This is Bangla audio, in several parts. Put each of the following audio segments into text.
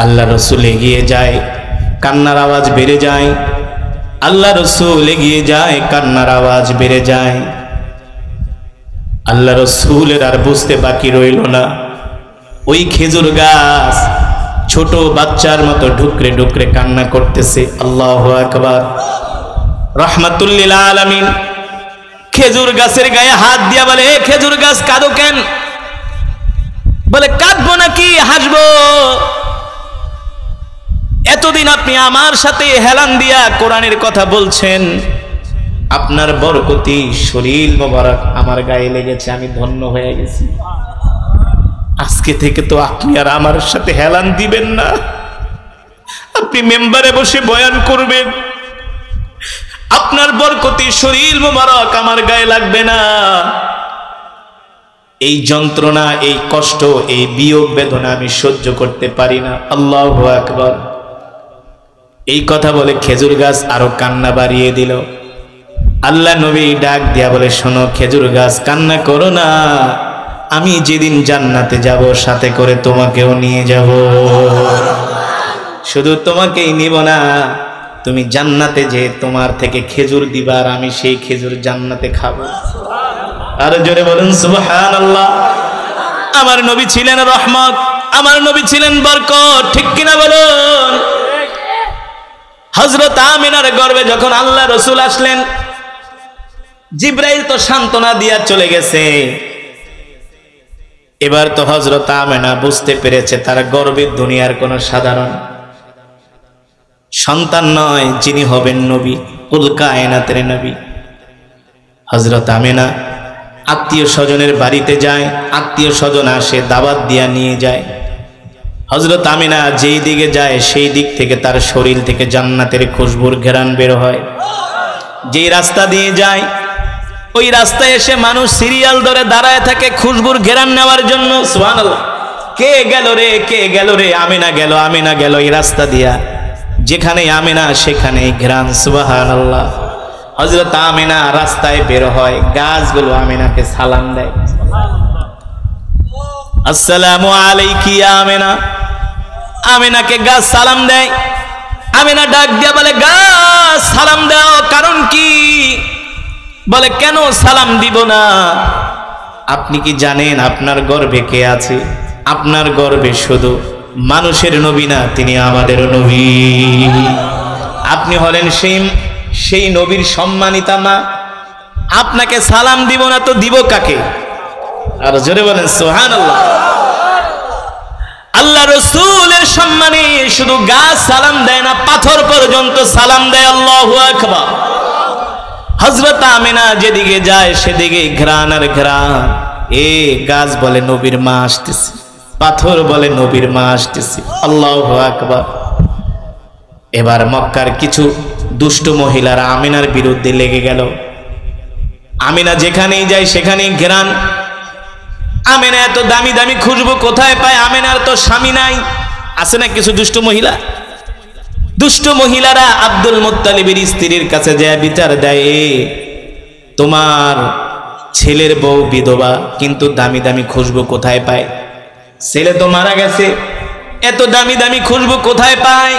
আল্লাহ রসুল এগিয়ে যায়, কান্নার আওয়াজ বেড়ে যায়। আল্লাহ রসুল এগিয়ে যায়, কান্নার আওয়াজ বেড়ে যায়। আল্লাহ রসুলের আর বুঝতে বাকি রইল না, ওই খেজুর গাছ ছোট বাচ্চার মতো ঢুকরে ঢুকরে কান্না করতেছে। আল্লাহু আকবার। রাহমাতুল লিল আলামিন খেজুর গাছের গায়ে হাত দিয়া বলে, এ খেজুর গাছ কাঁদো কেন? বলে, কাঁদবো নাকি হাসবো? এতদিন আপনি আমার সাথে হেলান দিয়া কোরআনের কথা বলছেন, আপনার বরকতি শরীর মোবারক আমার গায়ে লেগেছে, আমি ধন্য হয়ে গেছি। আজকে থেকে তো আপনি আর আমার সাথে হেলান দিবেন না, আপনি মেম্বারে বসে বয়ান করবেন, আপনার বরকতি শরীর মোবারক আমার গায়ে লাগবে না। এই যন্ত্রণা, এই কষ্ট, এই বিয়োগ বেদনা আমি সহ্য করতে পারি না। আল্লাহু আকবার। এই কথা বলে খেজুর গাছ আরো কান্না বাড়িয়ে দিল। আল্লাহ নবী ডাক দিয়া বলে, শোনো খেজুর গাছ, কান্না করো না, আমি যেদিন জান্নাতে যাব সাথে করে তোমাকেও নিয়ে যাব। শুধু তোমাকেই নিব না, তুমি জান্নাতে যে তোমার থেকে খেজুর দিবা, আর আমি সেই খেজুর জান্নাতে খাবো। আর জোরে বলুন সুবহানাল্লাহ। আমার নবী ছিলেন রহমত, আমার নবী ছিলেন বরকত, ঠিক কিনা বলুন? হযরত আমিনার গর্ভে যখন আল্লাহ রসুল আসলেন, জিবরাইল তো সান্ত্বনা দিয়া চলে গেছে। এবার তো হযরত আমিনা বুঝতে পেরেছে তার গর্ভের দুনিয়ার কোন সাধারণ সন্তান নয়, যিনি হবেন নবী, কুল কায়নাতের নবী। হযরত আমিনা আত্মীয় স্বজনের বাড়িতে যায়, আত্মীয় স্বজন আসে, দাওয়াত দিয়া নিয়ে যায়। হযরত আমিনা যেই দিকে যায় সেই দিক থেকে তার শরীর থেকে জান্নাতের খুশবুর ঘেরান বের হয়। যেই রাস্তা দিয়ে যায় ওই রাস্তায় এসে মানুষ সিরিয়াল ধরে দাঁড়ায় থাকে খুশবুর ঘেরান নেওয়ার জন্য। সুবহানাল্লাহ। কে গেল রে, কে গেল রে? আমিনা গেল, আমিনা গেল। এই রাস্তা দিয়া যেখানে আমিনা সেখানেই ঘেরান। সুবহানাল্লাহ। হযরত আমিনা রাস্তায় বের হয়, গাছগুলো আমিনাকে সালাম দেয়, আসসালামু আলাইকি ইয়া আমিনা। আমিনাকে গাছ সালাম দেয়। আমিনা ডাক দিয়া বলে, গাছ সালাম দাও, কারণ কি? বলে, কেন সালাম দিব না? আপনি কি জানেন আপনার গর্ভে কে আছে? আপনার গর্ভে শুধু মানুষের নবী না, তিনি আমাদের নবী। আপনি হলেন সেই নবীর সম্মানিতা মা। আপনাকে সালাম দিব না তো দিব কাকে? আর জোরে বলেন সুবহানাল্লাহ। আল্লাহ রসুলের সম্মানে শুধু গাছ সালাম দেয় না, পাথর পর্যন্ত সালাম দেয়। আল্লাহু আকবার। হযরত আমিনা যেদিকে যায় সেদিকে ঘ্রাণ আর ঘ্রাণ। এ গাছ বলে নবীর মা আসতেছে, পাথর বলে নবীর মা আসতেছে। আল্লাহু আকবার। এবার মক্কার কিছু দুষ্ট মহিলারা আমিনার বিরুদ্ধে লেগে গেল। আমিনা যেখানেই যায় সেখানেই ঘ্রাণ। আমিনা এত দামি দামি খুশবু কোথায় পায়? আমিনার তো স্বামী নাই। আছে না কিছু দুষ্ট মহিলা? দুষ্ট মহিলারা আব্দুল মুত্তালিবের স্ত্রীর কাছে যায় বিচার দেয়, তোমার ছেলের বউ বিধবা, কিন্তু দামি দামি খুশবু কোথায় পায়? ছেলে তো মারা গেছে, এত দামি দামি খুশবু কোথায় পায়?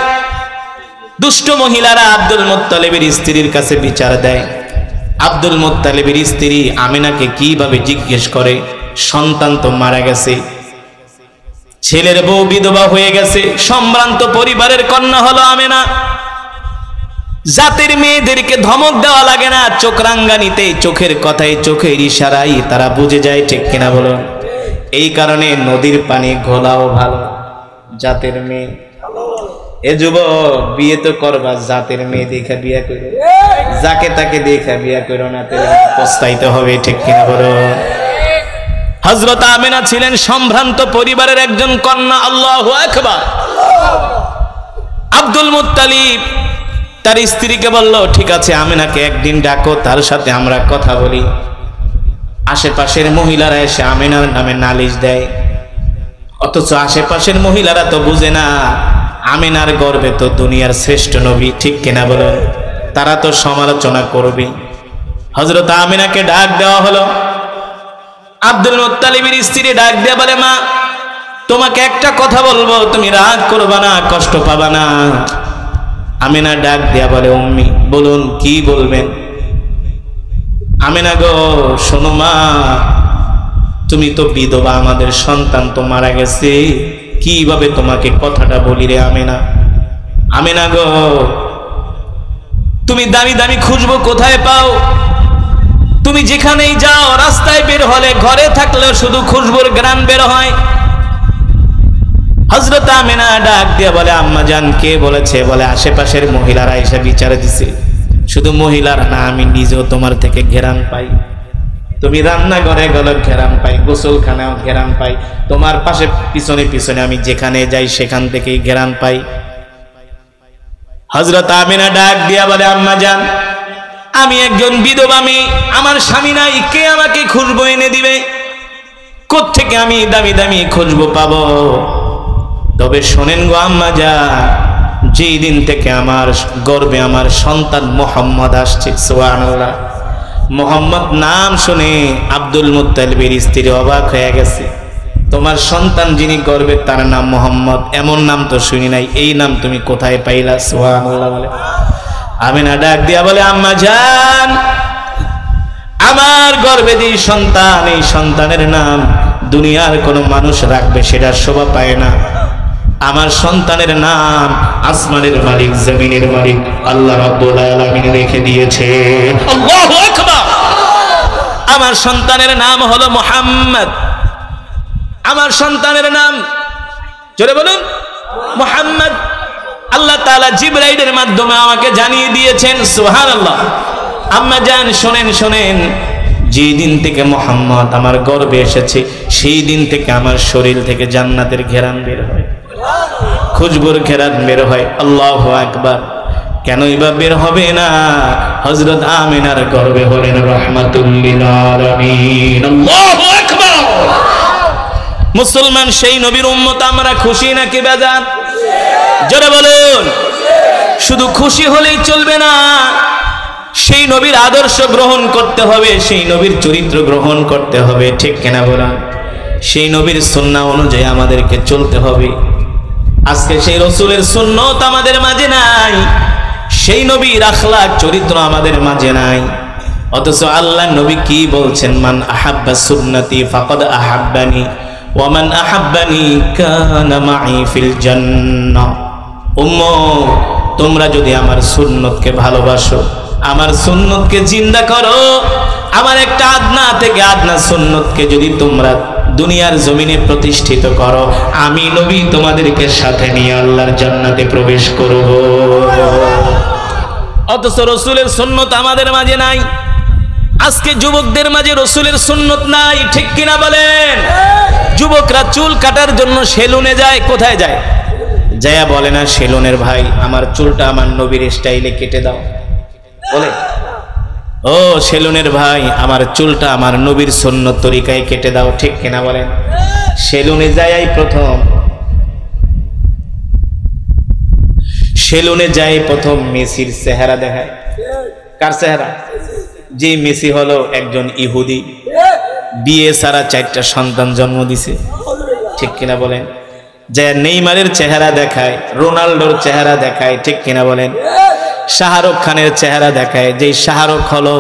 দুষ্ট মহিলারা আব্দুল মুত্তালিবের স্ত্রীর কাছে বিচার দেয়। আব্দুল মুত্তালিবের স্ত্রী আমিনাকে কিভাবে জিজ্ঞেস করে, সন্তান তো মারা গেছে, ছেলের বউ বিধবা হয়ে গেছে, সম্ভ্রান্ত পরিবারের কন্যা হলো আমিনা। জাতের মেয়েদেরকে ধমক দেওয়া লাগে না, চোখ রাঙ্গানিতে, চোখের কথায়, চোখের ইশারায় তারা বুঝে যায়, ঠিক কিনা বলুন? এই কারণে নদীর পানি ঘোলাও ভালো, জাতের মেয়ে। এ যুবক, বিয়ে তো করবা, জাতের মেয়ে দেখে বিয়ে করো, যাকে তাকে দেখে বিয়ে করো না, পস্তাইতে হবে, ঠিক কিনা বলুন? হযরত আমিনা ছিলেন সম্ভ্রান্ত পরিবারের একজন কন্যা। আল্লাহু আকবার। আব্দুল মুত্তালিব তার স্ত্রীকে বলল, ঠিক আছে, আমিনাকে একদিন ডাকো, তার সাথে আমরা কথা বলি। আশেপাশের মহিলারা এসে আমিনার নামে নালিশ দেয়, অথচ আশেপাশের মহিলারা তো বুঝে না আমিনার গর্ভে তো দুনিয়ার শ্রেষ্ঠ নবী, ঠিক কিনা বলুন? তারা তো সমালোচনা করবে। হযরত আমিনাকে ডাক দেওয়া হলো। আব্দুল মুত্তালিবের স্ত্রী ডাক দিয়ে বলে, মা, তোমাকে একটা কথা বলবো, তুমি রাগ করবা না, কষ্ট পাবা না। আমিনা ডাক দিয়া বলে, উম্মি বলুন, কি বলবেন? আমিনা গো, শোনো মা, তুমি তো বিধবা, আমাদের সন্তান তো মারা গেছে, কিভাবে তোমাকে কথাটা বলি রে আমিনা। আমিনা গো, তুমি দামি দামি খুঁজবো কোথায় পাও? তুমি যেখানেই যাও, রাস্তায় বের হলে, ঘরে থাকলেও শুধু খুশবুর ঘ্রাণ বের হয়। হযরত আমিনা ডাক দিয়ে বলে, আম্মা জান কে বলেছে? বলে আশেপাশের মহিলারা এসে বিচার দিছে। শুধু মহিলারা না, আমি নিজেও তোমার থেকে ঘেরান পাই। তুমি রান্নাঘরে গেলে ঘেরান পাই, গোসলখানাও ঘেরান পাই, তোমার পাশে পিছনে পিছনে আমি যেখানে যাই সেখান থেকেই ঘেরান পাই। হযরত আমিনা ডাক দিয়া বলে, আম্মা জান, আমি একজন বিধবা মেয়ে, আমার স্বামী নাই, কে আমাকে খুশবু এনে দিবে? কোত্থেকে আমি দামি দামি খুশবু পাবো? তবে শোনেন গো আম্মা জান, যেই দিন থেকে আমার গর্ভে আমার সন্তান মোহাম্মদ আসছে, সুবহানাল্লাহ, মোহাম্মদ নাম শুনে আব্দুল মুত্তালিবের স্ত্রী অবাক হয়ে গেছে। তোমার সন্তান যিনি গর্ভে, তার নাম মোহাম্মদ, এমন নাম তো শুনি নাই, এই নাম তুমি কোথায় পাইলা? সুবহানাল্লাহ বলে। আমিনা ডাক দিয়া বলে, আম্মা জান, আমার গর্ভে যে সন্তান, এই সন্তানের নাম দুনিয়ার কোনো মানুষ রাখবে সেটা শোভা পায় না। আমার সন্তানের নাম আসমানের মালিক, জমিনের মালিক আল্লাহ রাব্বুল আলামিন রেখে দিয়েছে। আল্লাহু আকবার। আমার সন্তানের নাম হলো মুহাম্মদ। আমার সন্তানের নাম, জোরে বলুন, মুহাম্মদ। আল্লাহ তাআলা জিবরাইলের মাধ্যমে আমাকে জানিয়ে দিয়েছেন, সুবহানাল্লাহ। আম্মা জান শোনেন, শোনেন, যেই দিন থেকে মুহাম্মদ আমার গর্ভে এসেছে, সেই দিন থেকে আমার শরীর থেকে জান্নাতের ঘেরান বের হয়, খুশবুর ঘেরান বের হয়। আল্লাহু আকবার। কেনই বা বের হবে না? হযরত আমিনার গর্ভে হলেন রাহমাতুল লিল আলামিন। আল্লাহু আকবার। মুসলমান সেই নবীর উম্মত আমরা, খুশি নাকি বেজার? জোরে বলুন। শুধু খুশি হলেই চলবে না, সেই নবীর আদর্শ গ্রহণ করতে হবে, সেই নবীর চরিত্র গ্রহণ করতে হবে, ঠিক কিনা বলেন? সেই নবীর সুন্নাহ অনুযায়ী আমাদেরকে চলতে হবে। আজকে সেই রাসূলের সুন্নাত আমাদের মাঝে নাই, সেই নবীর আখলাক চরিত্র আমাদের মাঝে নাই। অথচ আল্লাহ নবী কি বলছেন? মান আহাব্বা সুন্নতি ফাকাদ আহাব্বানি ওয়া মান আহাব্বানি কানা মাই ফিল জান্নাহ। উম্মত, তোমরা যদি আমার সুন্নতকে ভালোবাসো, আমার সুন্নতকে জিন্দা করো, আমার একটা আদনা থেকে আদনা সুন্নতকে যদি তোমরা দুনিয়ার জমিনে প্রতিষ্ঠিত করো, আমি নবী তোমাদেরকে সাথে নিয়ে আল্লাহর জান্নাতে প্রবেশ করব। অথচ রাসূলের সুন্নত আমাদের মাঝে নাই। আজকে যুবকদের মাঝে রাসূলের সুন্নত নাই, ঠিক কিনা বলেন? যুবকরা চুল কাটার জন্য সেলুনে যায়, কোথায় যায়? যায়া বলে না, সেলুনের ভাই আমার চুলটা আমার নবীর স্টাইলে কেটে দাও, বলে ও সেলুনের ভাই আমার চুলটা আমার নবীর সুন্নত তরিকায় কেটে দাও, ঠিক কিনা বলেন? সেলুনে যাই প্রথম, সেলুনে যাই প্রথম মেসির চেহারা দেখায়। কার চেহারা? যে মেসি হলো একজন ইহুদি, বিয়ে ছাড়া 4টা সন্তান জন্ম দিছে, ঠিক কিনা বলেন? যে নেইমারের চেহারা দেখায়, রোনাল্ডোর চেহারা দেখায়, ঠিক কিনা বলেন? শাহরুখ খানের চেহারা দেখায়। যে শাহরুখ হলো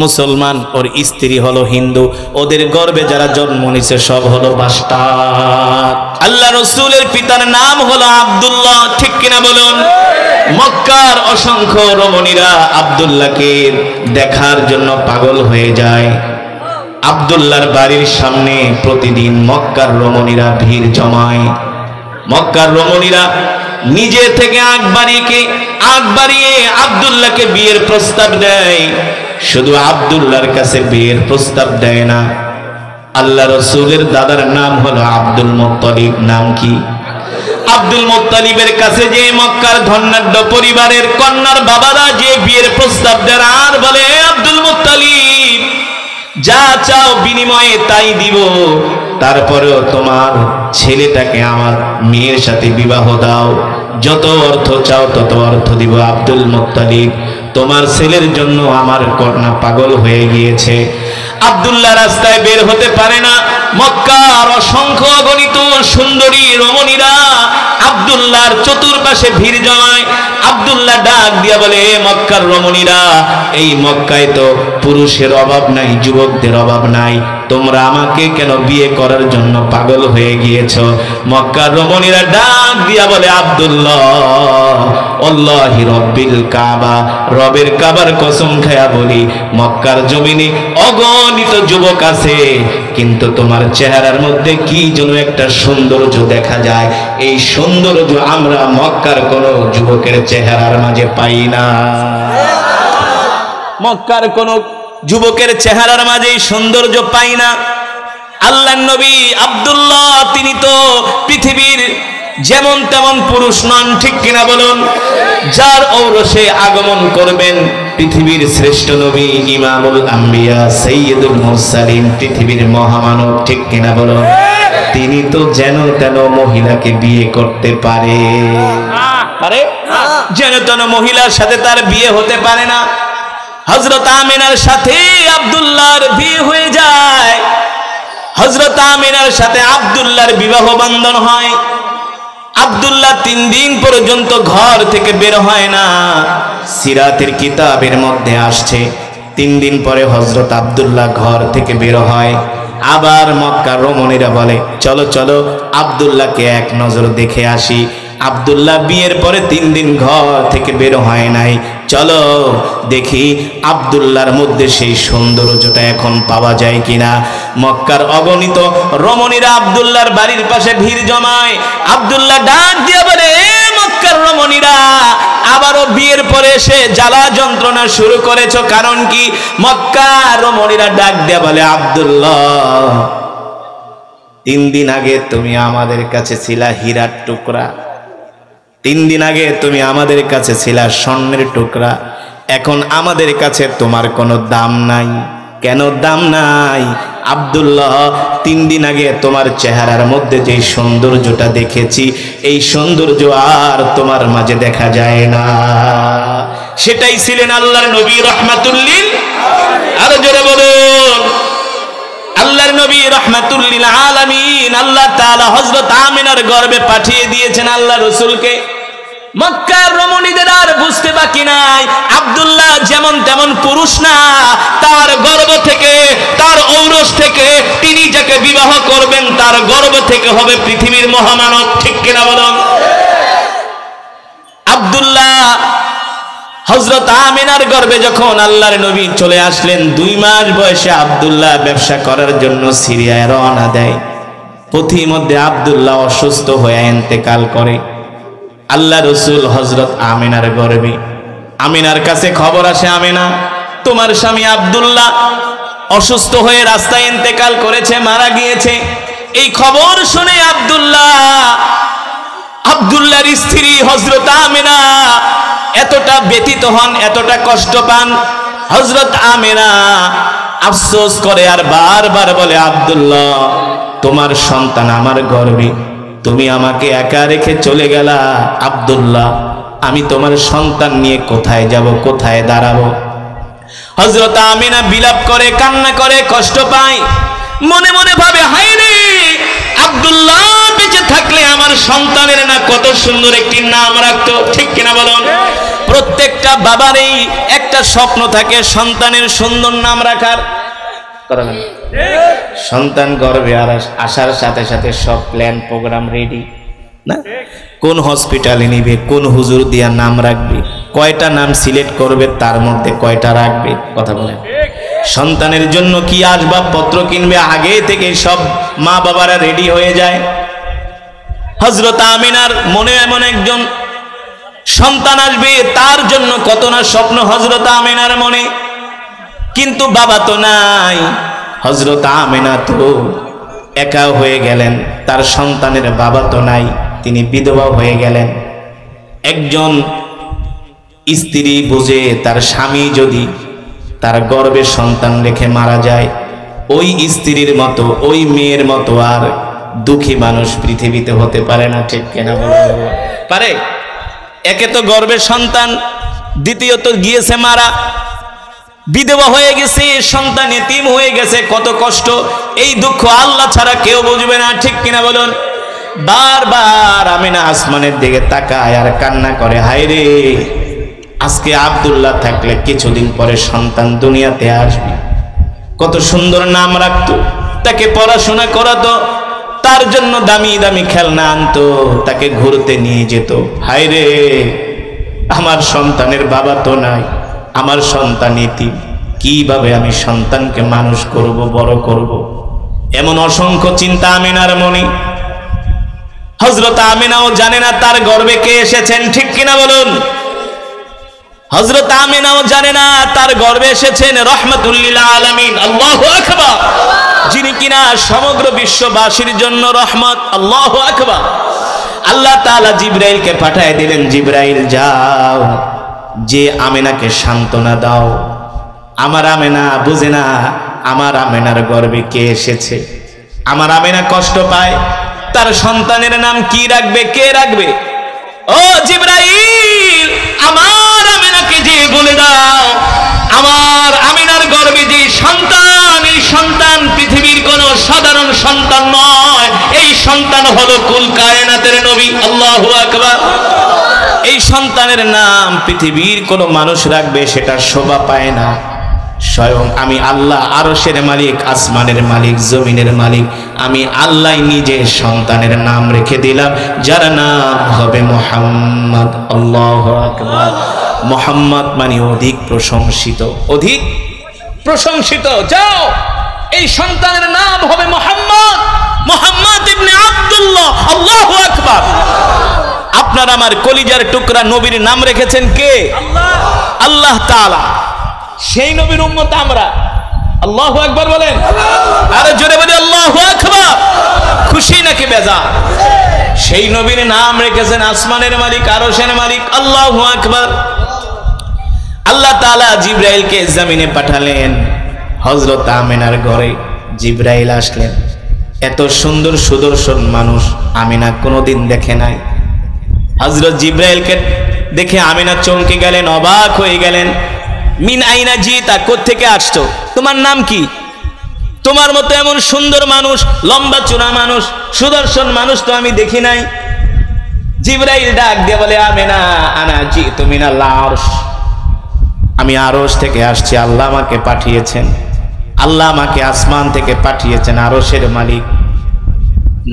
মুসলমান, ওর স্ত্রী হলো হিন্দু, ওদের গর্ভে যারা জন্ম নিছে সব হলো বাস্টার। আল্লাহ রাসূলের পিতার নাম হলো আব্দুল্লাহ, ঠিক কিনা বলুন? মক্কার অসংখ্য রমণীরা আব্দুল্লাহকে দেখার জন্য পাগল হয়ে যায়। আব্দুল্লাহর বাড়ির সামনে প্রতিদিন মক্কার রমণীরা ভিড় জমায়। মক্কার রমণীরা নিজে থেকে আগ বাড়িয়ে আব্দুল্লাহকে বিয়ের প্রস্তাব দেয়। শুধু আব্দুল্লাহর কাছে বিয়ের প্রস্তাব দেয় না, আল্লাহ রাসূলের দাদার নাম হলো আব্দুল মুত্তালিব। নাম কি? আব্দুল মুত্তালিবের কাছে যে মক্কার ধনাঢ্য পরিবারের কন্যার বাবারা যে বিয়ের প্রস্তাব দেন, আর বলে আব্দুল মুত্তালিব যা চাও বিনিময়ে তাই দিব, তারপরেও তোমার ছেলেটাকে আমার মেয়ের সাথে বিবাহ দাও, যত অর্থ চাও তত অর্থ দিব। আব্দুল মুত্তালিব তোমার ছেলের জন্য আমার কন্যা পাগল হয়ে গিয়েছে। আব্দুল্লাহ রাস্তায় বের হতে পারে না, মক্কার অসংখ্য অগণিত সুন্দরী রমণীরা আব্দুল্লাহর চতুর্পাশে ভিড় জমায়। আব্দুল্লাহ ডাক দিয়া বলে, মক্কার রমণীরা, এই মক্কায় তো পুরুষের অভাব নাই, যুবকদের অভাব নাই, তোমরা আমাকে কেন বিয়ে করার জন্য পাগল হয়ে গিয়েছো? মক্কার রমণীরা ডাক দিয়া বলে, আব্দুল্লাহ, আল্লাহি রব্বিল কাবা, রবের কাবার কসম খায়া বলি, মক্কার জমিনে অগণিত যুবক আছে, কিন্তু তোমার চেহারার মধ্যে কি যেন একটা সৌন্দর্য দেখা যায়, এই সৌন্দর্য আমরা মক্কার কোন যুবকের চেহারার মাঝে পাই না। মক্কার কোন যুবকের চেহারার মাঝে সৌন্দর্য পাই না। আল্লাহর নবী আব্দুল্লাহ তিনি তো পৃথিবীর যেমন তেমন পুরুষ নন, ঠিক কিনা বলুন? যার ঔরসে আগমন করবেন পৃথিবীর শ্রেষ্ঠ নবী, ইমামুল আম্বিয়া, সাইয়্যিদুল মুরসালিন, পৃথিবীর মহামানব, ঠিক কিনা বলুন? তিনি তো যেন তেন মহিলাকে বিয়ে করতে পারে, যেন তেন মহিলার সাথে তার বিয়ে হতে পারে না। হযরত আমিনার সাথে আব্দুল্লাহর বিয়ে হয়ে যায়। হযরত আমিনার সাথে আব্দুল্লাহর বিবাহ বন্ধন হয়। আব্দুল্লাহ 3 দিন পর্যন্ত ঘর থেকে বের হয় না। সিরাতের কিতাবের মধ্যে আসছে 3 দিন পরে হযরত আব্দুল্লাহ ঘর থেকে বের হয়। আবার মক্কার রমণীরা বলে, চলো চলো আব্দুল্লাহকে এক নজর দেখে আসি। আব্দুল্লাহ বিয়ের পরে 3 দিন ঘর থেকে বের হয় নাই, চলো দেখি আব্দুল্লাহর মধ্যে সেই সৌন্দর্যটা এখন পাওয়া যায় কিনা। মক্কার অগণিত রমণীরা আব্দুল্লাহর বাড়ির পাশে ভিড় জমায়। আব্দুল্লাহ ডাক দিয়ে বলে, মক্কার রমণীরা, আবারও বিয়ের পরে এসে জ্বালা যন্ত্রণা শুরু করেছো, কারণ কি? মক্কার রমণীরা ডাক দিয়ে বলে, আব্দুল্লাহ, 3 দিন আগে তুমি আমাদের কাছে ছিলা হীরার টুকরা, 3 দিন আগে তুমি আমাদের কাছে ছিলা স্বর্ণের টুকরা, এখন আমাদের কাছে তোমার কোনো দাম নাই। কেন দাম নাই? আব্দুল্লাহ, 3 দিন আগে তোমার চেহারার মধ্যে যে সৌন্দর্যটা দেখেছি, এই সৌন্দর্য আর তোমার মাঝে দেখা যায় না। সেটাই ছিলেন আল্লাহর নবী রাহমাতুল লিল, আরো জোরে বলুন, আল্লাহর নবী রাহমাতুল লিল আলামিন। আল্লাহ তাআলা হযরত আমিনার গর্ভে পাঠিয়ে দিয়েছেন আল্লাহ রাসূলকে। মক্কার রমণীদের আর বুঝতে বাকি নাই, আব্দুল্লাহ যেমন তেমন পুরুষ না, তার গর্ভ থেকে, তার ঔরস থেকে তিনি যাকে বিবাহ করবেন তার গর্ভ থেকে হবে পৃথিবীর মহামানব, ঠিক কিনা বলুন? আব্দুল্লাহ হযরত আমিনার গর্ভে যখন আল্লাহর নবী চলে আসলেন, 2 মাস বয়সে আব্দুল্লাহ ব্যবসা করার জন্য সিরিয়ায় রওনা দেয়। পথিমধ্যে আব্দুল্লাহ অসুস্থ হয়ে ইন্তেকাল করে। আল্লাহ রাসূল হযরত আমিনার গর্ভে, আমিনার কাছে খবর আসে, আমিনা, তোমার স্বামী আব্দুল্লাহ অসুস্থ হয়ে রাস্তায় ইন্তেকাল করেছে, মারা গিয়েছে। এই খবর শুনে আব্দুল্লাহর স্ত্রী হযরত আমিনা এতটা ব্যথিত হন, এতটা কষ্ট পান। হযরত আমিনা আফসোস করে আর বারবার বলে, আব্দুল্লাহ, তোমার সন্তান আমার গর্ভে, তুমি আমাকে একা রেখে চলে গেলা। আব্দুল্লাহ, আমি তোমার সন্তান নিয়ে কোথায় যাব, কোথায় দাঁড়াবো? হযরত আমিনা বিলাপ করে, কান্না করে, কষ্ট পায়, মনে মনে ভাবে, হায় রে, আব্দুল্লাহ বেঁচে থাকলে আমার সন্তানের না কত সুন্দর একটি নাম রাখতো, ঠিক কিনা বলুন? প্রত্যেকটা বাবারই একটা স্বপ্ন থাকে সন্তানের সুন্দর নাম রাখার। সন্তান গর্ভে আসার সাথে সাথে সব প্ল্যান প্রোগ্রাম রেডি না? কোন হসপিটালে নিবে, কোন হুজুর দিয়া নাম রাখবে, কয়টা নাম সিলেক্ট করবে, তার মধ্যে কয়টা রাখবে, কথা বলেন। সন্তানের জন্য কি আসবাবপত্র কিনবে, আগে থেকে সব মা বাবারা রেডি হয়ে যায়। হযরত আমিনার মনে এমন একজন সন্তান আসবে, তার জন্য কত না স্বপ্ন হযরত আমিনার মনে, কিন্তু বাবা তো নাই। হযরত আমিনা তো একা হয়ে গেলেন, তার সন্তানের বাবা তো নাই, তিনি বিধবা হয়ে গেলেন। একজন স্ত্রী বুঝে তার স্বামী যদি তার গর্ভে সন্তান রেখে মারা যায়, ওই স্ত্রীর মতো, ওই মেয়ের মতো আর দুঃখী মানুষ পৃথিবীতে হতে পারে না, ঠিক কিনা বলুন? পারে? একে তো গর্ভে সন্তান, দ্বিতীয়ত গিয়েছে মারা, বিধবা হয়ে গেছে, সন্তান এতিম হয়ে গেছে, কত কষ্ট। এই দুঃখ আল্লাহ ছাড়া কেউ বুঝবে না, ঠিক কিনা বলুন? বারবার আমিনা আসমানের দিকে তাকায় আর কান্না করে, হায় রে, আজকে আব্দুল্লাহ থাকলে কিছুদিন পরে সন্তান দুনিয়াতে আসবে। কত সুন্দর নাম রাখতো, তাকে পড়াশোনা করাতো, তার জন্য দামি দামি খেলনা আনতো, তাকে ঘুরতে নিয়ে যেত। হায় রে, আমার সন্তানের বাবা তো নাই, আমার সন্তান এতিম, কিভাবে আমি সন্তানকে মানুষ করব, বড় করব? এমন অসংখ্য চিন্তা আমিনার মনে। হযরত আমিনাও জানে না তার গর্ভে কে এসেছেন, ঠিক কিনা বলুন? হযরত আমিনাও জানে না তার গর্ভে এসেছেন রাহমাতুল লিল আলামিন, আল্লাহু আকবার, যিনি কিনা সমগ্র বিশ্ববাসীর জন্য রহমত। আল্লাহু আকবার। আল্লাহ তাআলা জিবরাইলকে পাঠিয়ে দিলেন, জিবরাইল যাও, যে আমিনাকে সান্ত্বনা দাও। আমার আমিনা বুঝে না আমার আমিনার গর্ভে কে এসেছে। আমার আমিনা কষ্ট পায়, তার সন্তানের নাম কি রাখবে, কে রাখবে? ও জিবরাইল, আমার আমিনাকে যে বলে দাও, আমার আমিনার গর্ভে যে সন্তান, এই সন্তান পৃথিবীর কোন সাধারণ সন্তান নয়, এই সন্তান হলো কুল কায়নাতের নবী। আল্লাহু আকবার। এই সন্তানের নাম পৃথিবীর কোন মানুষ রাখবে সেটা শোভা পায় না, স্বয়ং আমি আল্লাহ, আরশের মালিক, আসমানের মালিক, জমিনের মালিক, আমি আল্লাহ নিজে সন্তানের নাম রেখে দিলাম, যার নাম হবে মুহাম্মদ। আল্লাহু আকবার। মুহাম্মদ মানে অধিক প্রশংসিত, অধিক প্রশংসিত। যাও, এই সন্তানের নাম হবে মুহাম্মদ, মুহাম্মদ ইবনে আব্দুল্লাহ। আল্লাহু আকবার। আপনার আমার কলিজার টুকরা নবীর নাম রেখেছেন কে? আল্লাহ, আল্লাহ তাআলা। সেই নবীর উম্মত আমরা। আল্লাহু আকবার বলেন, আরে জোরে বলি আল্লাহু আকবার। খুশি নাকি বেজার? সেই নবীর নাম রেখেছেন আসমানের মালিক, আরশের মালিক। আল্লাহু আকবার। আল্লাহ তাআলা জিবরাইলকে জমিনে পাঠালেন। হযরত আমিনার ঘরে জিবরাইল আসলেন। এত সুন্দর সুদর্শন মানুষ আমিনা কোনোদিন দেখে নাই। হযরত জিবরাইলকে দেখে আমিনা চমকে গেলেন, অবাক হয়ে গেলেন। মিন আইনা জিতা, কোত্থেকে আসছো? তোমার নাম কি? তোমার মতো এমন সুন্দর মানুষ, লম্বা চূড়া মানুষ, সুদর্শন মানুষ তো আমি দেখি নাই। জিবরাইল ডাক দিয়ে বলে, আমিনা, আনা জিতু মিনাল আরশ, আমি আরশ থেকে আসছি, আল্লাহ আমাকে পাঠিয়েছেন, আল্লাহ আমাকে আসমান থেকে পাঠিয়েছেন, আরশের মালিক।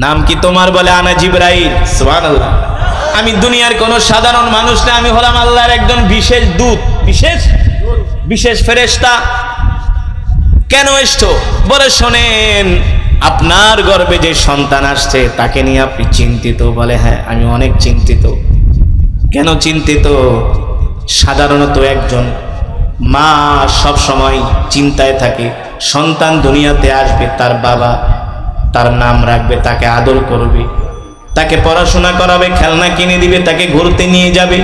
নাম কি তোমার? বলে, আনা জিবরাইল। সুবহানাল্লাহ। আমি দুনিয়ার কোন সাধারণ মানুষ না, আমি হলাম আল্লাহর একজন বিশেষ দূত, বিশেষ ফেরেশতা। কেন এসছো? বলে, শোনেন, আপনার গর্ভে যে সন্তান আসছে তাকে নিয়ে আপনি চিন্তিত? বলে, হ্যাঁ, আমি অনেক চিন্তিত। কেন চিন্তিত? সাধারণত একজন মা সব সময় চিন্তায় থাকে, সন্তান দুনিয়াতে আসবে, তার বাবা তার নাম রাখবে, তাকে আদর করবে, তাকে পড়াশোনা করাবে, খেলনা কিনে দিবে, তাকে ঘুরতে নিয়ে যাবে।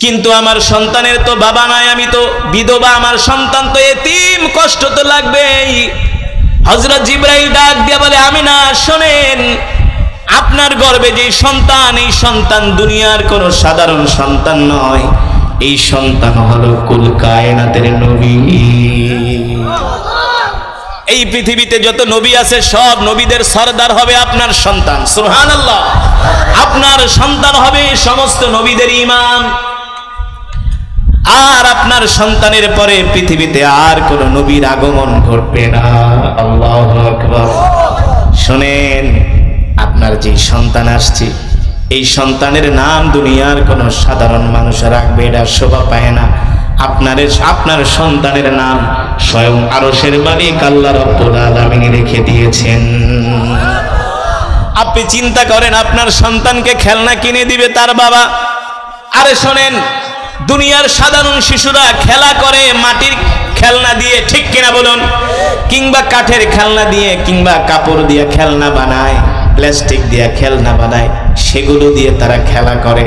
কিন্তু আমার সন্তানের তো বাবা নাই, আমি তো বিধবা, আমার সন্তান তো এতিম, কষ্ট তো লাগবেই। হযরত জিবরাইল ডাক দিয়ে বলে, আমিনা শোনেন, আপনার গর্ভে যে সন্তান, এই সন্তান দুনিয়ার কোন সাধারণ সন্তান নয়, এই সন্তান হলো কুল কায়নাতের নবী। এই পৃথিবীতে যত নবী আছে সব নবীদের সরদার হবে আপনার সন্তান। সুবহানাল্লাহ। আপনার সন্তান হবে সমস্ত নবীদের ইমাম। আর আপনার সন্তানের পরে পৃথিবীতে আর কোন নবীর আগমন ঘটবে না। আল্লাহু আকবার। শুনেন, আপনার যে সন্তান আসছে, এই সন্তানের নাম দুনিয়ার কোন সাধারণ মানুষ রাখবে, এটা শোভা পায় না। আপনার সন্তানের নাম স্বয়ং আরশের মালিক আল্লাহ রাব্বুল আলামিন রেখে দিয়েছেন। আপনি চিন্তা করেন, আপনার সন্তানকে খেলনা কিনে দিবে তার বাবা। আরে শোনেন, দুনিয়ার সাধারণ শিশুরা খেলা করে মাটির খেলনা দিয়ে, ঠিক কিনা বলুন? কিংবা কাঠের খেলনা দিয়ে, কিংবা কাপড় দিয়ে খেলনা বানায়, প্লাস্টিক দিয়ে খেলনা বানায়, সেগুলো দিয়ে তারা খেলা করে।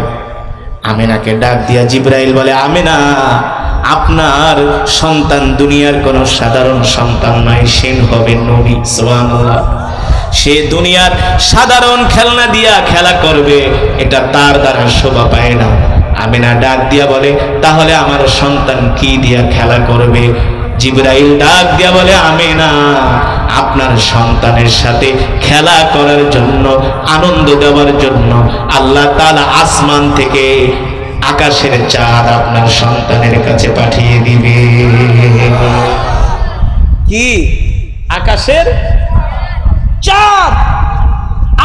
আমিনাকে ডাক দিয়া জিবরাইল বলে, আমিনা, আপনার সন্তান দুনিয়ার কোন সাধারণ সন্তান নয়, সে হবে নবী। সুবহানাল্লাহ। সে দুনিয়ার সাধারণ খেলনা দিয়া খেলা করবে, এটা তার দ্বারা শোভা পায় না। আমিনা ডাক দিয়া বলে, তাহলে আমার সন্তান কি দিয়া খেলা করবে? জিবরাইল ডাক দিয়া বলে, আমিনা, আপনার সন্তানের সাথে খেলা করার জন্য, আনন্দ দেওয়ার জন্য আল্লাহ তাআলা আসমান থেকে আকাশের চাঁদ আপনার সন্তানের কাছে পাঠিয়ে দিবে। কি? আকাশের চাঁদ,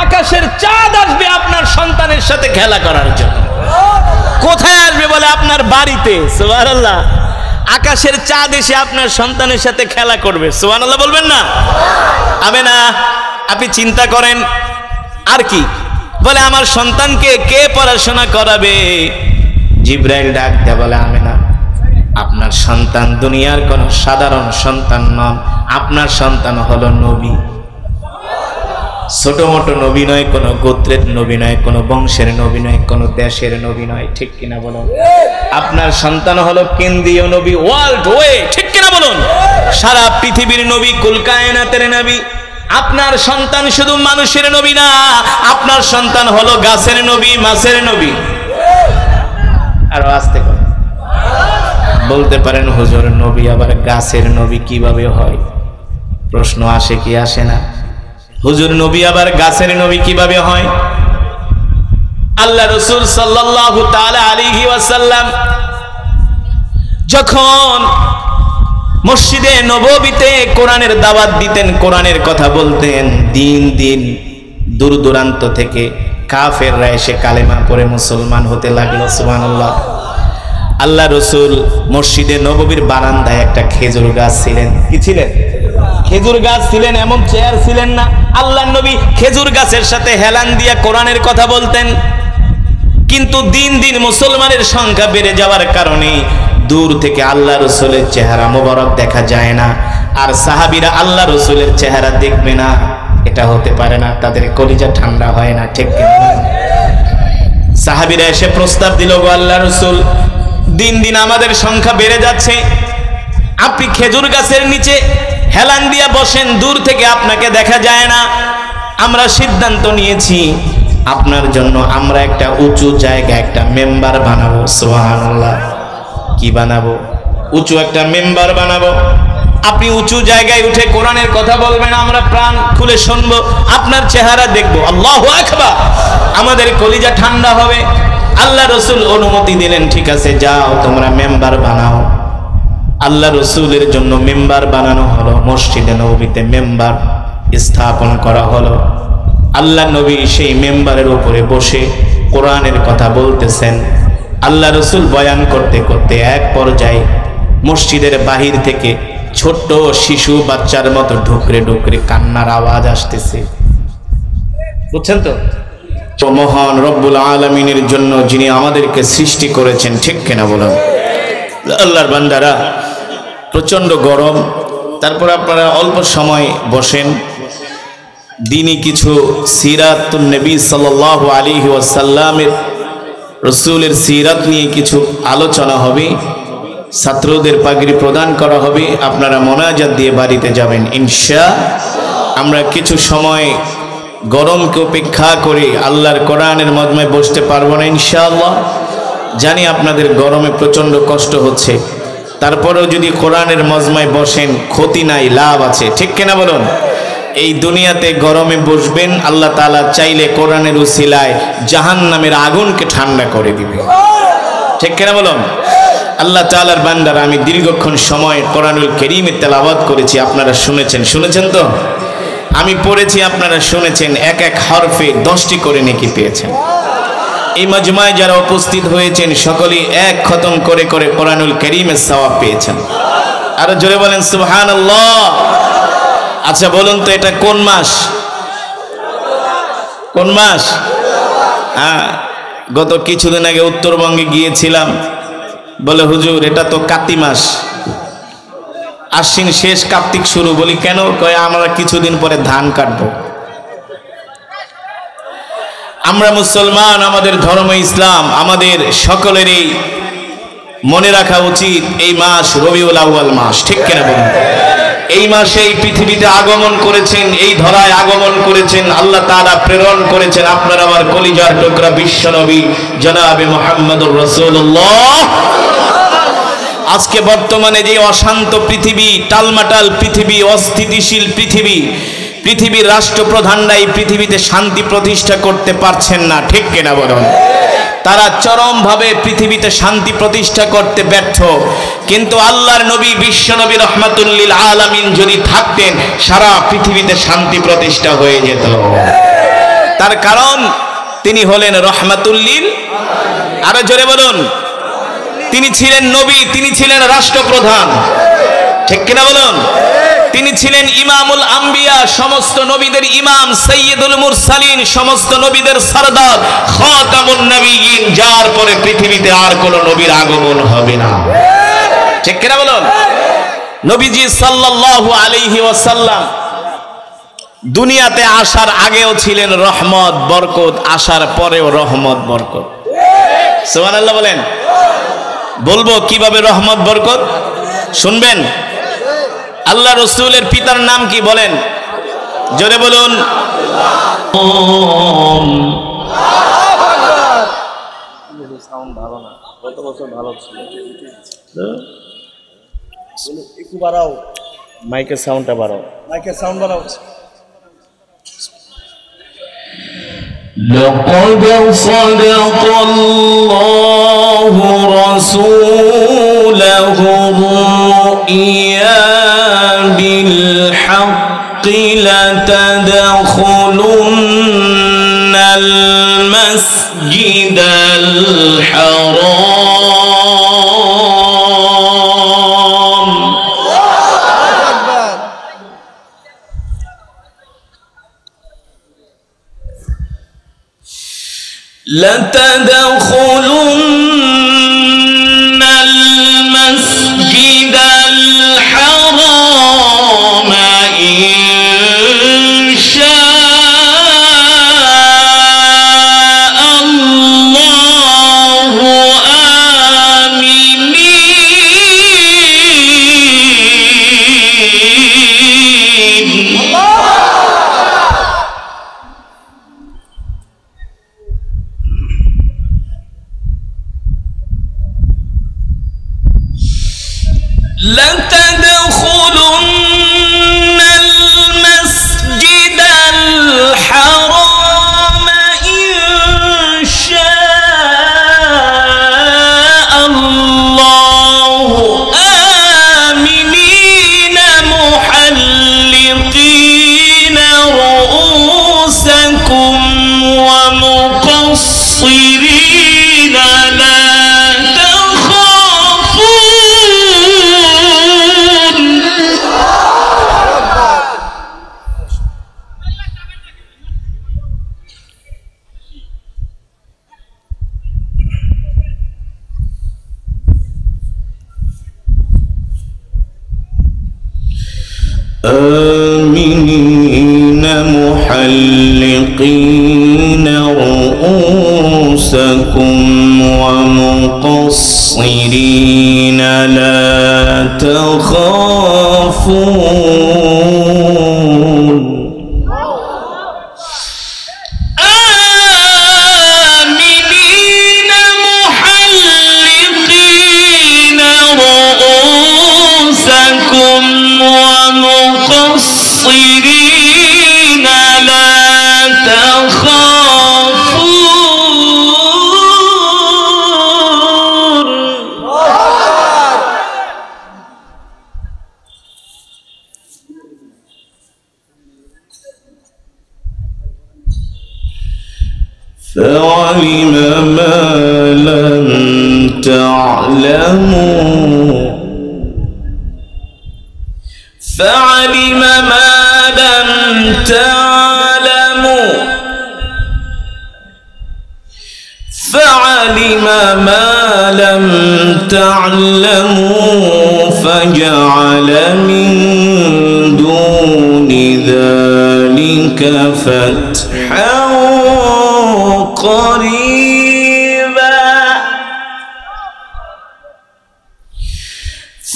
আকাশের চাঁদ আসবে আপনার সন্তানের সাথে খেলা করার জন্য। কোথায় আসবে বলে? আপনার বাড়িতে। সুবহানাল্লাহ। আকাশের চাঁদ এসে আপনার সন্তানের সাথে খেলা করবে। সুবহানাল্লাহ বলবেন না? আমিনা, আপনি চিন্তা করেন। আর কি বলে? আমার সন্তানকে কে পড়াশোনা করাবে? জিবরাইল ডাক দেয়া বলে, আমিনা, আপনার সন্তান দুনিয়ার কোন সাধারণ সন্তান নন, আপনার সন্তান হলো নবী। ছোট মোটো নবী নয়, কোনো গোত্রের নবী নয়, কোনো বংশের নবী নয়, কোনো দেশের নবী নয়। ঠিক কিনা বলুন? আপনার সন্তান হলো কেন্দ্রীয় নবী, ওয়ার্ল্ড ওয়ে। ঠিক কিনা বলুন? সারা পৃথিবীর নবী, কুল কায়নাতের নবী। আপনার সন্তান শুধু মানুষের নবী না, আপনার সন্তান হলো গাছের নবী, মাছের নবী। আরো আস্তে করে বলতে পারেন, হুজুর নবী আবার গাছের নবী কিভাবে হয়? প্রশ্ন আসে কি আসে না? হুজুর নবী আবার গাছের নবী কিভাবে হয়? আল্লাহ রাসূল সাল্লাল্লাহু তাআলা আলাইহি ওয়াসাল্লাম যখন মসজিদে নববীতে কোরআনের দাওয়াত দিতেন, কোরআনের কথা বলতেন, দিন দিন দূর দূরান্ত থেকে কাফেররা এসে কালেমা পড়ে মুসলমান হতে লাগলো। সুবহানাল্লাহ। আল্লাহ রাসূল মসজিদে নববীর বারান্দায় একটা খেজুর গাছ ছিলেন। কি ছিলেন? খেজুর গাছ ছিলেন, এমন চেয়ার ছিলেন না। আল্লাহর নবী খেজুর গাছের সাথে হেলান দিয়া কোরআনের কথা বলতেন। কিন্তু দিন দিন মুসলমানের সংখ্যা বেড়ে যাওয়ার কারণে দূর থেকে আল্লাহ রাসূলের চেহারা মোবারক দেখা যায় না। আর সাহাবীরা আল্লাহ রাসূলের চেহারা দেখবে না, এটা হতে পারে না, তাদের কলিজা ঠান্ডা হয় না। ঠিক কিনা? সাহাবীরা এসে প্রস্তাব দিল, গো আল্লাহ রাসূল, দিন দিন আমাদের সংখ্যা বেড়ে যাচ্ছে, আপনি খেজুর গাছের নিচে হেলান দিয়া বসেন, দূর থেকে আপনাকে দেখা যায় না। আমরা সিদ্ধান্ত নিয়েছি আপনার জন্য আমরা একটা উঁচু জায়গা, একটা মেম্বার বানাবো। সুবহানাল্লাহ। কি বানাবো? উঁচু একটা মেম্বার বানাবো। আপনি উঁচু জায়গায় উঠে কোরআনের কথা বলবেন, আমরা প্রাণ খুলে শুনবো, আপনার চেহারা দেখবো। আল্লাহু আকবার। আমাদের কলিজা ঠান্ডা হবে। আল্লাহ রাসূল অনুমতি দিলেন, ঠিক আছে, যাও তোমরা মেম্বার বানাও। আল্লাহ রাসূলের জন্য মেম্বার বানানো হলো। মসজিদে নববীতে মেম্বার স্থাপন করা হলো। আল্লাহ নবী সেই মেম্বারের উপরে বসে কোরআনের কথা বলতেছেন। আল্লাহ রাসূল বয়ান করতে করতে এক পর্যায়ে মসজিদের বাহির থেকে ছোট্ট শিশু বাচ্চার মতো ঢুকরে ঢুকরে কান্নার আওয়াজ আসতেছে। বুঝছেন তো? মহান রব্বুল আলামিনের জন্য যিনি আমাদেরকে সৃষ্টি করেছেন। ঠিক কিনা বলুন? আল্লাহর বান্দারা, প্রচন্ড গরম, তারপর আপনারা অল্প সময় বসেন। দিনই কিছু সিরাতুন নবী সাল্লাল্লাহু আলাইহি ওয়াসাল্লামের, রাসূলের সিরাত নিয়ে কিছু আলোচনা হবে। ছাত্রদের পাগড়ি প্রদান করা হবে। আপনারা মোনাজাত দিয়ে বাড়িতে যাবেন ইনশাআল্লাহ। আমরা কিছু সময় গরমকে উপেক্ষা করে আল্লাহর কোরআনের মজমায় বসতে পারবো না ইনশাআল্লাহ। জানি আপনাদের গরমে প্রচন্ড কষ্ট হচ্ছে, তারপরেও যদি কোরআনের মজমায় বসেন ক্ষতি নাই, লাভ আছে। ঠিক কিনা বলুন? এই দুনিয়াতে গরমে বসবেন, আল্লাহ তাআলা চাইলে কোরআনের উসিলায় জাহান্নামের আগুনকে ঠান্ডা করে দিবে। ঠিক কিনা বলুন? আল্লাহ তাআলার বান্দারা, আমি দীর্ঘক্ষণ সময় কোরআনুল কারীমের তেলাওয়াত করেছি, আপনারা শুনেছেন তো? আমি পড়েছি, আপনারা শুনেছেন। এক এক হরফে 10টি করে নেকি পেয়েছেন। এই মজমায় যারা উপস্থিত হয়েছেন সকলেই এক খতম করে করে কোরআনুল কারীমের সওয়াব পেয়েছেন। আরো জোরে বলেন সুবহানাল্লাহ। আচ্ছা বলুন তো, এটা কোন মাস? কোন মাস? হ্যাঁ, গত কিছুদিন আগে উত্তরবঙ্গে গিয়েছিলাম, বলে হুজুর এটা তো কাতি মাস, আশ্বিন শেষ কার্তিক শুরু। বলি কেন? কয় আমরা কিছুদিন পরে ধান কাটবো। আমরা মুসলমান, আমাদের ধর্ম ইসলাম, আমাদের সকলেরই মনে রাখা উচিত এই মাস রবিউল আউয়াল মাস। ঠিক কিনা বলুন? এই মাসে এই পৃথিবীতে আগমন করেছেন, এই ধরায় আগমন করেছেন, আল্লাহ তাআলা প্রেরণ করেছেন আপনার আমার কলিজার টুকরা বিশ্বনবী জনাবে মুহাম্মদুর রাসূলুল্লাহ। আজকে বর্তমানে যে অশান্ত পৃথিবী, টালমাটাল পৃথিবী, অস্থিতিশীল পৃথিবী, পৃথিবীর রাষ্ট্রপ্রধানরা এই পৃথিবীতে শান্তি প্রতিষ্ঠা করতে পারছেন না, ঠিক কিনা বলুন? তারা চরমভাবে পৃথিবীতে শান্তি প্রতিষ্ঠা করতে ব্যর্থ। কিন্তু আল্লাহর নবী বিশ্বনবী রহমাতুল লিল আলামিন যদি থাকতেন, সারা পৃথিবীতে শান্তি প্রতিষ্ঠা হয়ে যেত। তার কারণ তিনি হলেন রহমাতুল লিল, আরো জোরে বলুন, তিনি ছিলেন নবী, তিনি ছিলেন রাষ্ট্রপ্রধান, ঠিক কিনা বলুন? তিনি ছিলেন ইমামুল আম্বিয়া, সমস্ত নবীদের ইমাম, সাইয়্যিদুল মুরসালিন, সমস্ত নবীদের সরদার, খাতামুন নবিয়্যিন, যার পরে পৃথিবীতে আর কোনো নবীর আগমন হবে না, ঠিক কিনা বলুন? নবীজি সাল্লাল্লাহু আলাইহি ওয়াসাল্লাম দুনিয়াতে আসার আগেও ছিলেন রহমত বরকত, আসার পরেও রহমত বরকত। সুবহানাল্লাহ বলেন। বলবো কিভাবে রহমত বরকত, শুনবেন? আল্লাহ রসুলের পিতার নাম কি বলেন? জোরে বলুন। মাইকের সাউন্ডটা বাড়াও, মাইকের সাউন্ড বাড়াও। لقد صدق الله رسوله الرؤيا بالحق لتدخلن المسجد الحرام لتدخلن المسجد الحرام إن شاء الله آمنين لتدخلن المسجد الحرام إن شاء الله آمنين محلقين رؤوسكم ومقصرين لا آمنين محلقين رؤوسكم ومقصرين لا تخافون آمنين محلقين رؤوسكم ومقصرين لا تخافون فعلم ما لم تعلموا فعلم ما لم تعلموا فعلم ما لم تعلموا فجعل من دون ذلك فتحا قريبا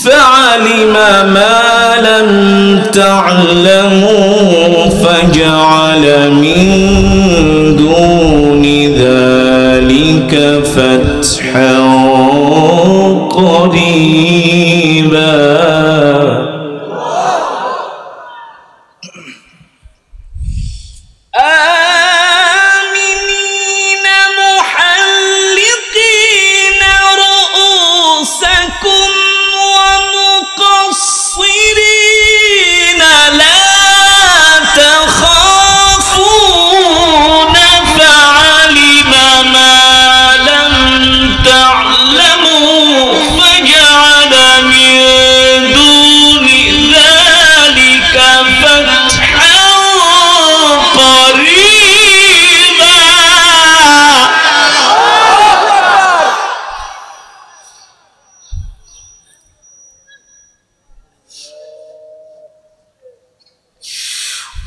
فعلم ما لم تعلموا فجعل من دون ذلك فتحا قريبا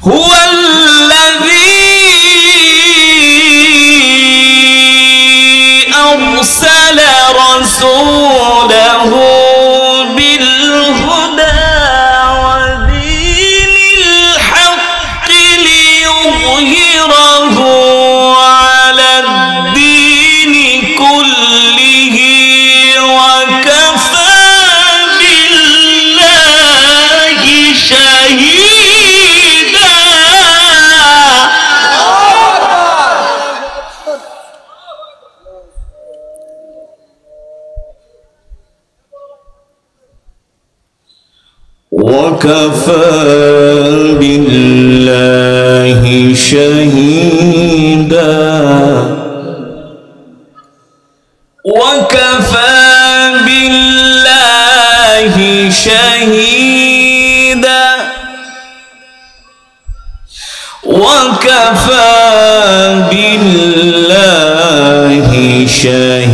هو الذي أرسل رسوله بالهدى ودين الحق ليظهره على الدين كله وكفى بالله شهيدا. وكفى بالله شهيدا. وكفى بالله شهيدا.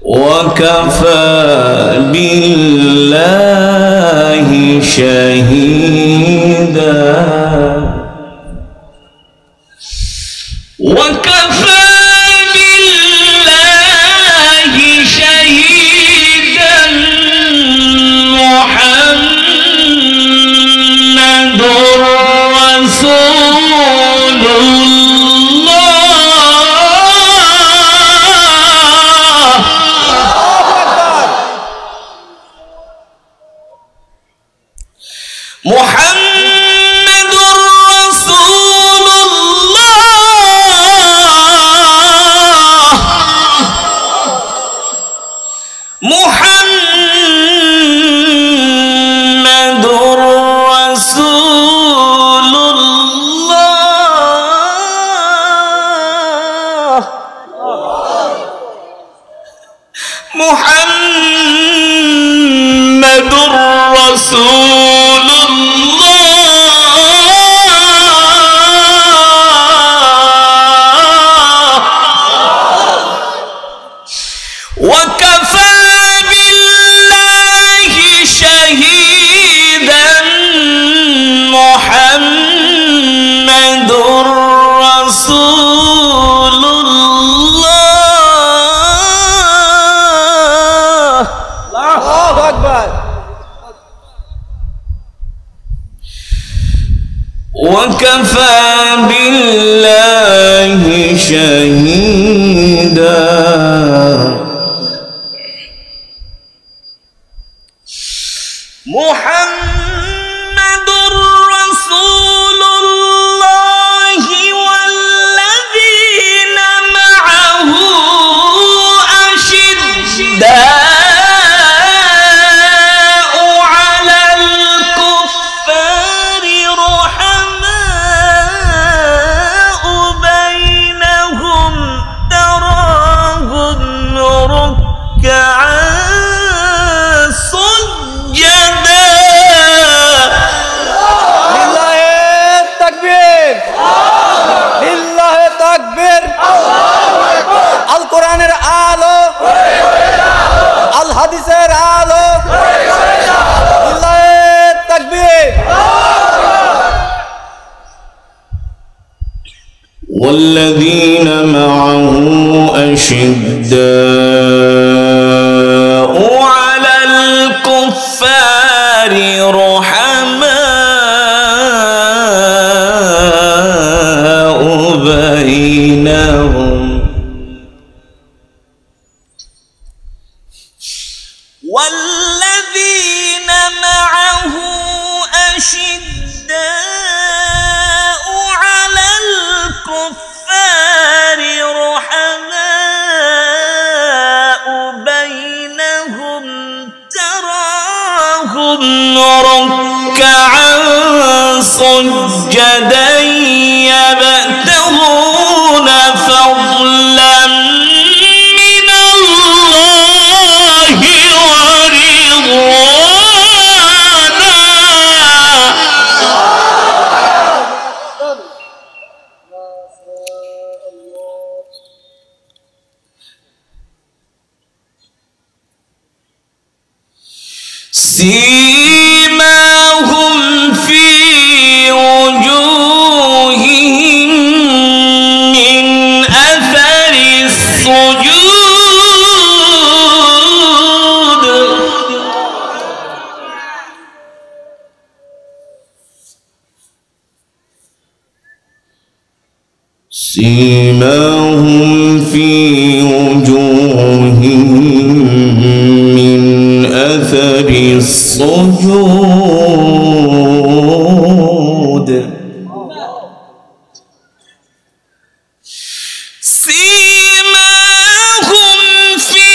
وكفى بالله شهيدا. وكفى بالله شهيدا. وكفى بالله شهيدا. محمد رسول محمد رسول الله. محمد رسول الله. محمد رسول وكفى بالله شهيدا. محمد رسول الله. الله أكبر. وكفى بالله شهيدا. محمد رسول الله والذين معه أشداء على الكفار رحماء بينهم تراهم ركعا হাদিসের আলো লিল্লাহে তাকবীর। والذين معه أشداء سيماهم في وجوههم من أثر السجود سيماهم في وجوههم من أثر السجود سيماهم في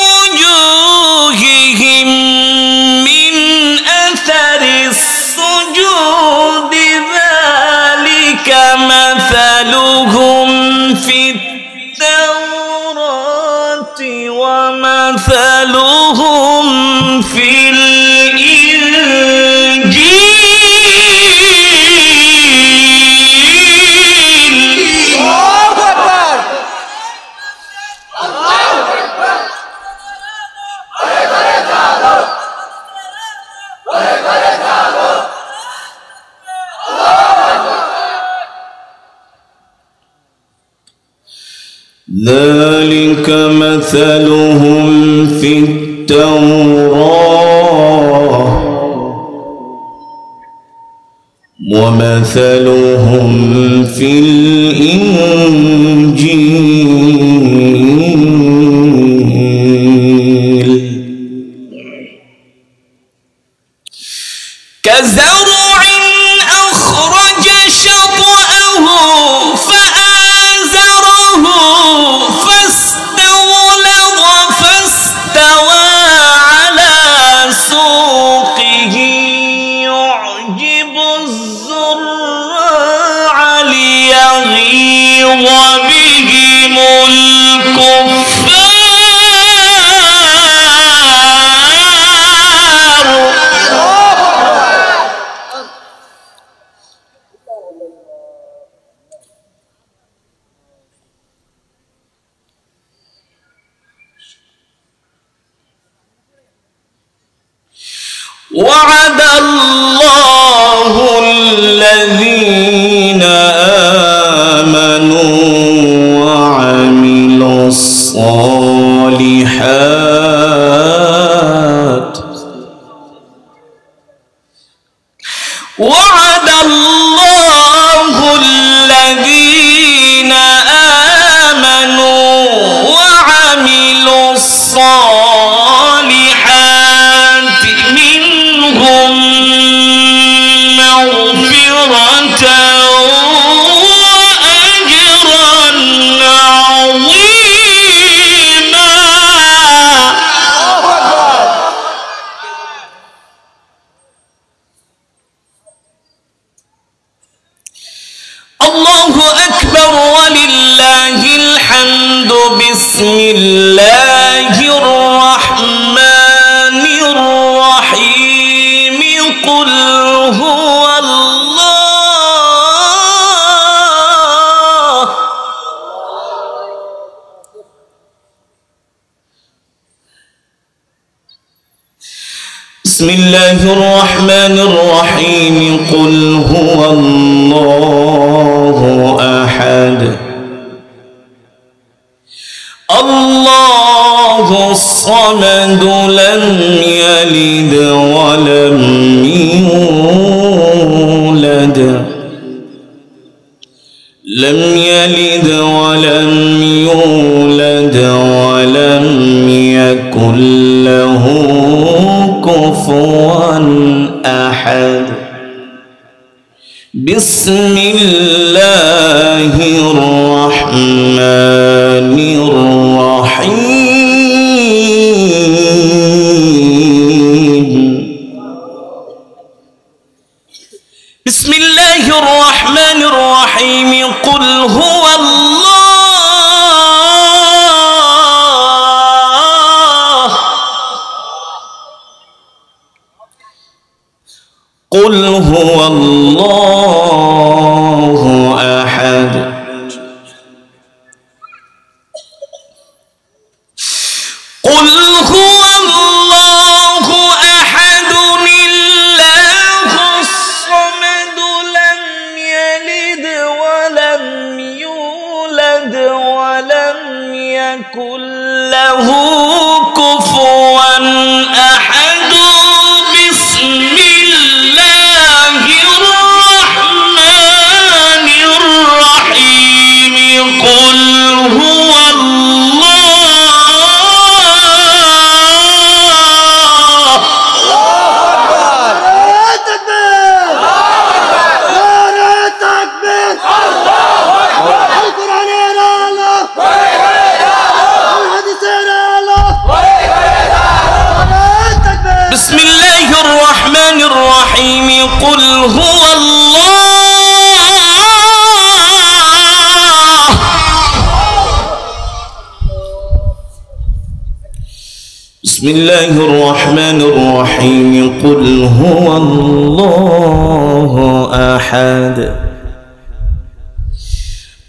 وجوههم من أثر السجود ذلك مثلهم في التوراة ومثلهم في الإنجيل الله أكبر الله أكبر ذلك مثلهم في التوراة ومثلهم في الإنجيل كزرع أخرج شطأه فآزره فاستغلظ فاستوى على سوقه يعجب الزراع ليغيظ بهم الكفار وعد الله الذين آمنوا وعملوا الصالحات وعد الله الذين آمنوا وعملوا الصالحات منهم مغفرة وأجرا عظيما الله أكبر ولله الحمد بسم الله الرحمن الرحيم قل هو الله بسم الله الرحمن الرحيم قل هو الله أحد الله الصمد لم يلد ولم يولد لم يلد ولم يولد ولم يكن له كفوا أحد بسم الله الرحمن الرحيم بسم الله الرحمن الرحيم قل هو الله قل هو الله أحد قل هو الله أحد يكن له كفوا أحد بسم الله الرحمن الرحيم قل هو بسم الله الرحمن الرحيم قل هو الله بسم الله الرحمن الرحيم قل هو الله أحد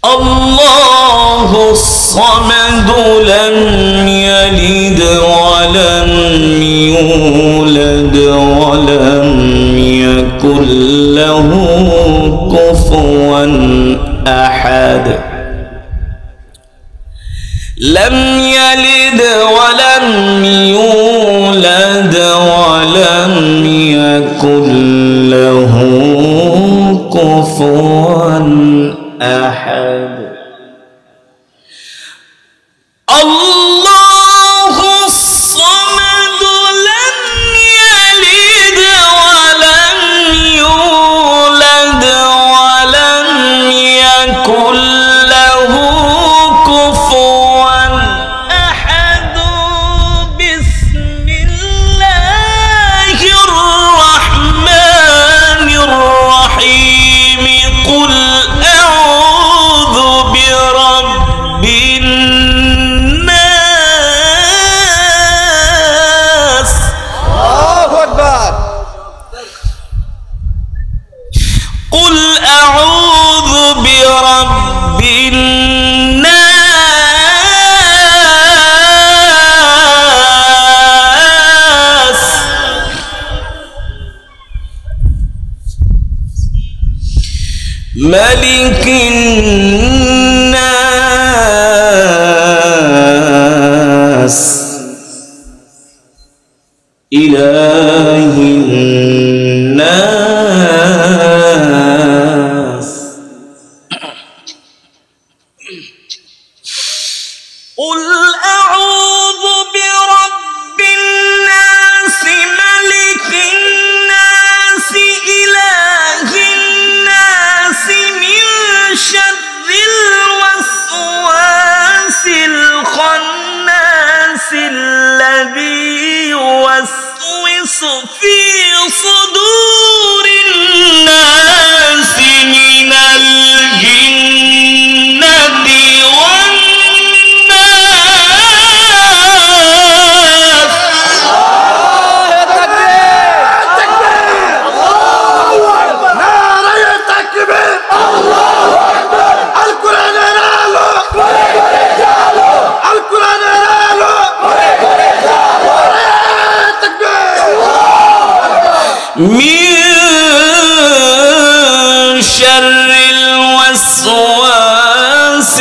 الله الصمد لم يلد ولم يولد ولم يكن له كفوا أحد لم يلد ولم يولد ولم يكن له كفوا أحد الله الصمد لم يلد ولم يولد ولم يكن له كفوا أحد بسم الله الرحمن الرحيم قل أعوذ برب الناس الله أكبر قل أعوذ برب الناس ملك الناس إله الناس قل أعوذ برب الناس ملك الناس إله الناس من شر الوسواس الخناس الذي يوسوس في صدور الناس من الجنة والناس نار التكبير الله أكبر القرآن يناله القرآن يناله من شر الوسواس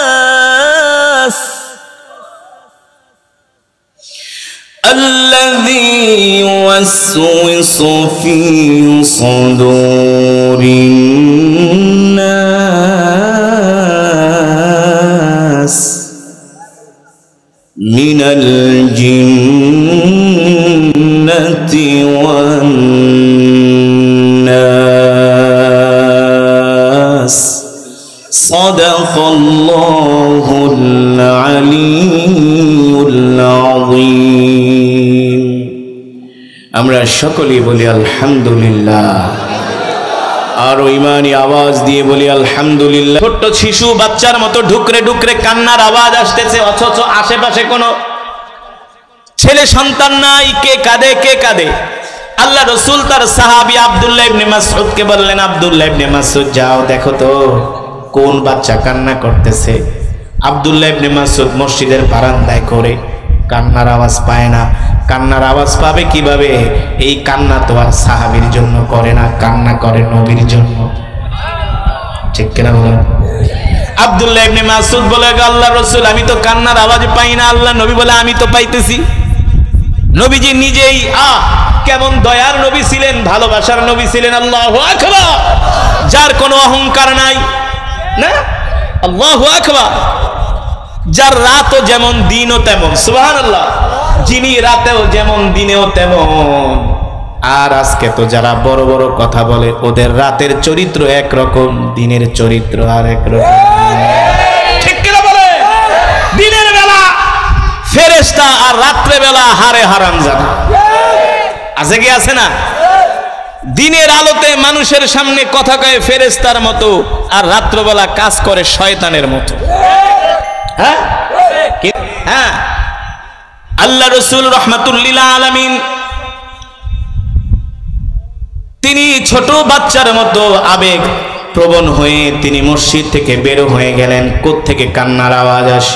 الخناس الذي يوسوس في صدور الناس من الجنة والناس صدق الله العلي العظيم আমরা সকলেই বলি আলহামদুলিল্লাহ আর ইমানি আওয়াজ দিয়ে বলি আলহামদুলিল্লাহ ছোট্ট শিশু বাচ্চার মতো ঢুকরে ঢুকরে কান্নার আওয়াজ আসতেছে অথচ আশেপাশে কোনো ছেলে সন্তান নাই কে কাঁদে আল্লাহ রাসূল তার সাহাবী আব্দুল্লাহ ইবনে মাসউদকে বললেন আব্দুল্লাহ ইবনে মাসউদ যাও দেখো তো কোন বাচ্চা কান্না করতেছে আব্দুল্লাহ ইবনে মাসউদ মসজিদের বারান্দায় করে কান্নার আওয়াজ পায় না কান্নার আওয়াজ পাবে কিভাবে এই কান্না তো আর সাহাবীর জন্য করে না কান্না করে নবীর জন্য ঠিক কিনা বলেন? আব্দুল্লাহ ইবনে মাসউদ বলে, আল্লাহর রাসূল আমি তো কান্নার আওয়াজ পাই না। আল্লাহ নবী বলে, আমি তো পাইতেছি। নবীজি নিজেই কেমন দয়ার নবী ছিলেন, ভালোবাসার নবী ছিলেন। আল্লাহু আকবার। যার কোনো অহংকার নাই, না? আল্লাহু আকবার। যার রাতও যেমন দিনও তেমন, সুবহানাল্লাহ। যিনি রাতেও যেমন দিনেও তেমন। আর আজকে তো যারা বড় বড় কথা বলে, ওদের রাতের চরিত্র একরকম, দিনের চরিত্র আর একরকম। ঠিক কিনা বলে? দিনের বেলা ফেরেশতা আর রাত্রে বেলা হারে হারামজাদা। আছে কি আছে না? দিনের আলোতে মানুষের সামনে কথা কয় ফেরেশতার মতো, আর রাত্রবেলা কাজ করে শয়তানের মতো। হ্যাঁ হ্যাঁ। আল্লাহ রাসূল রাহমাতুল লিল আলামিন তিনি ছোট বাচ্চার মতো আবেগ প্রবণ হয়ে তিনি মসজিদ থেকে বের হয়ে গেলেন। কোত্থেকে কান্নার আওয়াজ আসে?